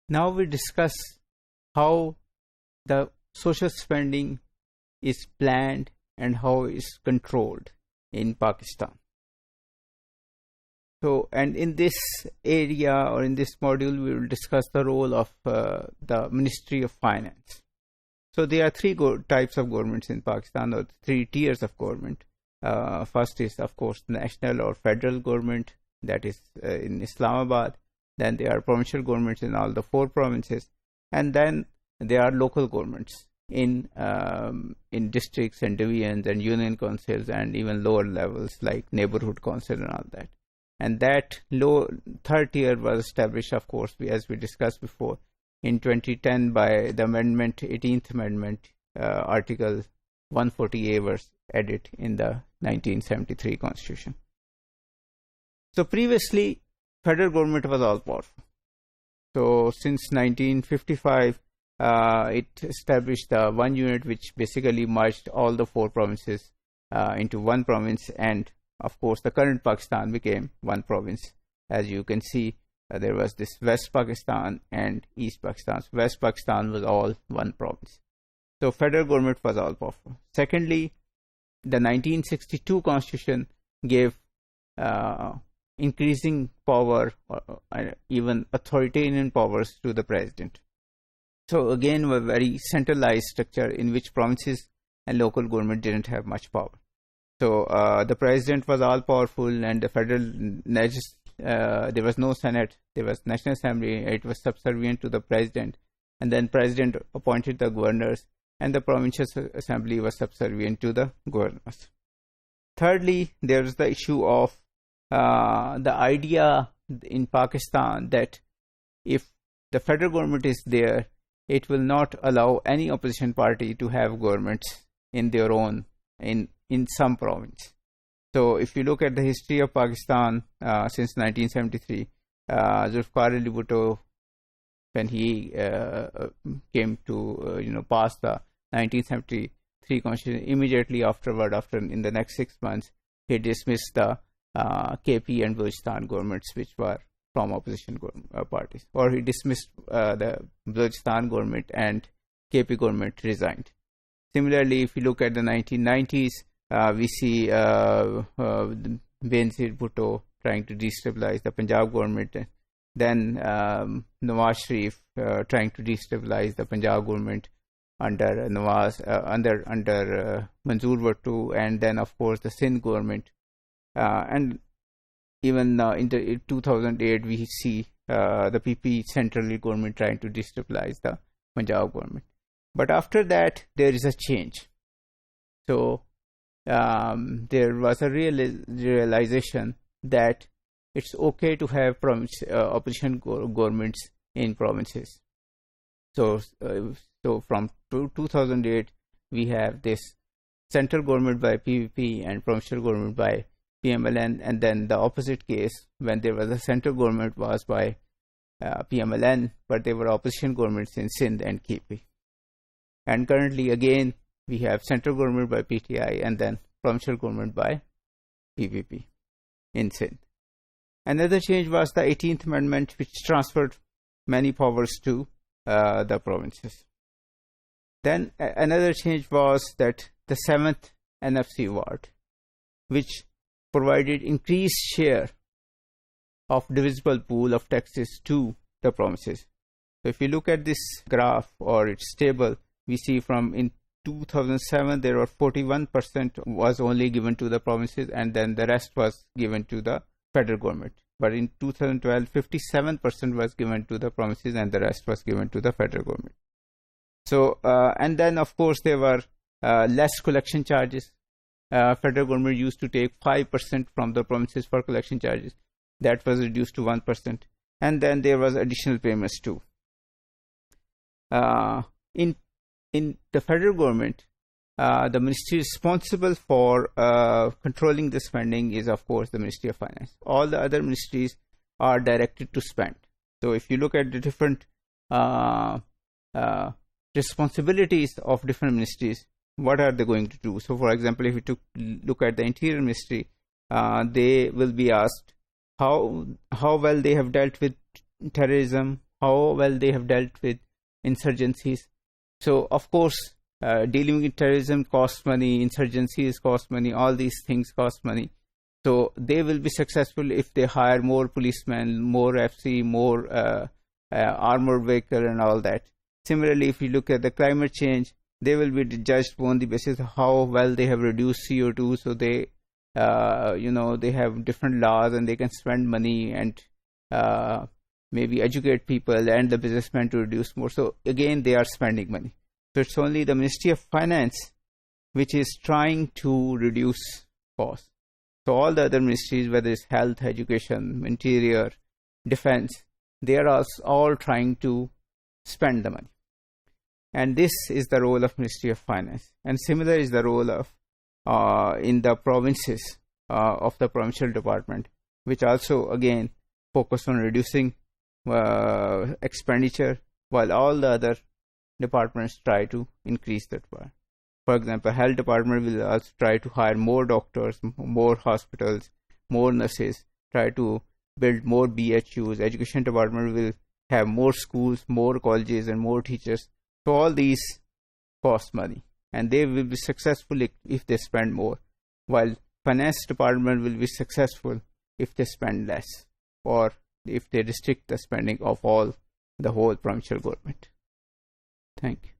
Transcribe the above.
Now we discuss how the social spending is planned and how it is controlled in Pakistan. So, and in this area or in this module, we will discuss the role of the Ministry of Finance. So, there are three types of governments in Pakistan, or three tiers of government. First is, of course, national or federal government, that is in Islamabad. Then there are provincial governments in all the 4 provinces, and then there are local governments in districts and divisions and union councils and even lower levels like neighborhood council and all that. And that third tier was established, of course, as we discussed before, in 2010 by the amendment, 18th Amendment, Article 140A was added in the 1973 Constitution. So previously, federal government was all powerful. So since 1955, it established the one unit which basically merged all the 4 provinces into one province, and of course the current Pakistan became one province. As you can see, there was this West Pakistan and East Pakistan. So West Pakistan was all one province. So federal government was all powerful. Secondly, the 1962 Constitution gave increasing power, even authoritarian powers to the president. So again, a very centralized structure in which provinces and local government didn't have much power. So the president was all powerful, and the federal there was no Senate, there was National Assembly. It was subservient to the president, and then president appointed the governors, and the provincial assembly was subservient to the governors. Thirdly, there is the issue of the idea in Pakistan that if the federal government is there, it will not allow any opposition party to have governments in their own in some province. So if you look at the history of Pakistan since 1973, Zulfikar Ali Bhutto, when he came to pass the 1973 Constitution, immediately afterward, in the next 6 months, he dismissed the KP and Balochistan governments, which were from opposition parties, or he dismissed the Balochistan government, and KP government resigned. Similarly, if you look at the 1990s, we see Benazir Bhutto trying to destabilize the Punjab government, then Nawaz Sharif trying to destabilize the Punjab government under Manzoor Bhutto, and then of course the Sindh government, and even in 2008 we see the PP central government trying to destabilize the Punjab government. But after that there is a change. So there was a realization that it's okay to have opposition governments in provinces. So from 2008 we have this central government by PVP and provincial government by PMLN, and then the opposite case when there was a central government was by PMLN, but there were opposition governments in Sindh and KP. And currently again we have central government by PTI and then provincial government by PVP in Sindh. Another change was the 18th Amendment, which transferred many powers to the provinces. Then another change was that the 7th NFC ward, which provided increased share of divisible pool of taxes to the provinces. So if you look at this graph or its table, we see from in 2007 there were 41% was only given to the provinces, and then the rest was given to the federal government. But in 2012, 57% was given to the provinces and the rest was given to the federal government. So and then of course there were less collection charges. Federal government used to take 5% from the provinces for collection charges. That was reduced to 1%. And then there was additional payments too. In the federal government, the ministry responsible for controlling the spending is, of course, the Ministry of Finance. All the other ministries are directed to spend. So if you look at the different responsibilities of different ministries, what are they going to do? So, for example, if you look at the Interior Ministry, they will be asked how well they have dealt with terrorism, how well they have dealt with insurgencies. So of course, dealing with terrorism costs money, insurgencies cost money, all these things cost money. So they will be successful if they hire more policemen, more FC, more armored vehicle and all that. Similarly, if you look at the climate change, they will be judged on the basis of how well they have reduced CO2. So they, they have different laws and they can spend money and maybe educate people and the businessmen to reduce more. So again, they are spending money. So it's only the Ministry of Finance which is trying to reduce costs. So all the other ministries, whether it's health, education, interior, defense, they are all trying to spend the money. And this is the role of Ministry of Finance. And similar is the role of in the provinces of the provincial department, which also again focus on reducing expenditure, while all the other departments try to increase that part. For example, health department will also try to hire more doctors, more hospitals, more nurses, try to build more BHUs. Education department will have more schools, more colleges and more teachers. So all these cost money and they will be successful if they spend more, while finance department will be successful if they spend less or if they restrict the spending of the whole provincial government. Thank you.